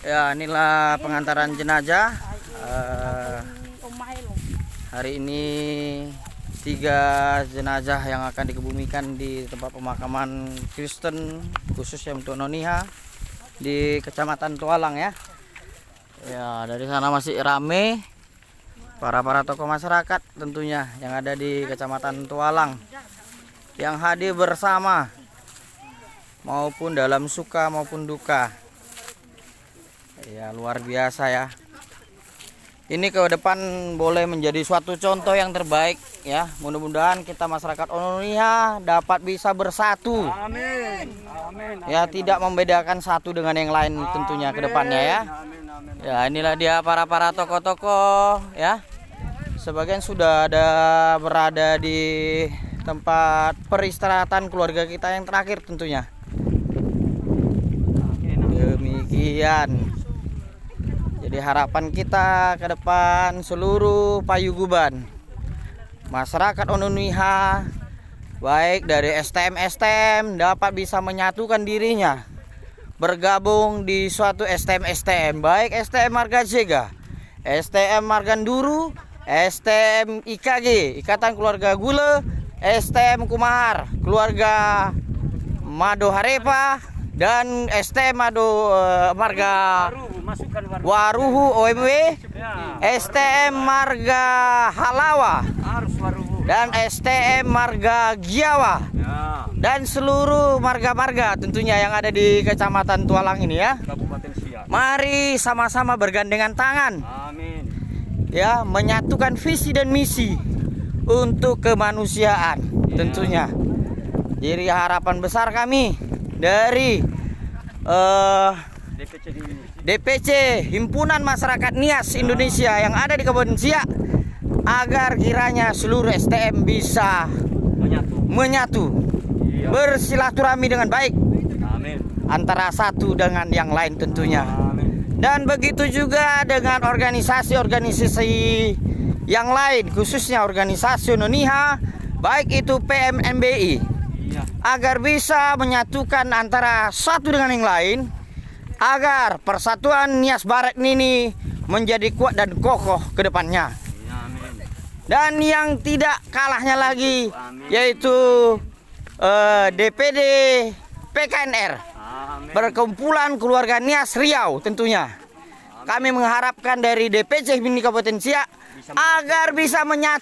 Ya, inilah pengantaran jenazah. Hari ini 3 jenazah yang akan dikebumikan di tempat pemakaman Kristen khususnya untuk Noniha di Kecamatan Tualang ya. Ya, dari sana masih rame para tokoh masyarakat tentunya yang ada di Kecamatan Tualang yang hadir bersama maupun dalam suka maupun duka. Ya, luar biasa ya. Ini ke depan boleh menjadi suatu contoh yang terbaik ya. Mudah-mudahan kita masyarakat Noniha dapat bisa bersatu. Amin. Amin. Ya, tidak membedakan satu dengan yang lain tentunya ke depannya ya. Ya, inilah dia para tokoh-tokoh ya. Sebagian sudah ada berada di tempat peristirahatan keluarga kita yang terakhir tentunya. Demikian. Jadi harapan kita ke depan seluruh payuguban masyarakat Noniha baik dari STM dapat bisa menyatukan dirinya bergabung di suatu STM baik STM Marga Jega, STM Marganduru, STM IKG Ikatan Keluarga Gule, STM Kumahar Keluarga Mado Harepa, dan STM Mado Marga Waruhu OMW, STM Marga Halawa, dan STM Marga Giawa, dan seluruh marga-marga tentunya yang ada di Kecamatan Tualang ini ya. Mari sama-sama bergandengan tangan. Amin. Ya, menyatukan visi dan misi untuk kemanusiaan tentunya. Jadi harapan besar kami dari DPC Himpunan Masyarakat Nias Indonesia yang ada di Kabupaten Siak agar kiranya seluruh STM bisa menyatu bersilaturahmi dengan baik. Amin. Antara satu dengan yang lain tentunya. Amin. Dan begitu juga dengan organisasi-organisasi yang lain khususnya organisasi Noniha baik itu PMNBI agar bisa menyatukan antara satu dengan yang lain agar persatuan Nias Barat ini menjadi kuat dan kokoh ke depannya. Dan yang tidak kalahnya lagi yaitu DPD PKNR, Perkumpulan Keluarga Nias Riau tentunya. Kami mengharapkan dari DPC Mini Kabupaten Siak agar bisa menyatu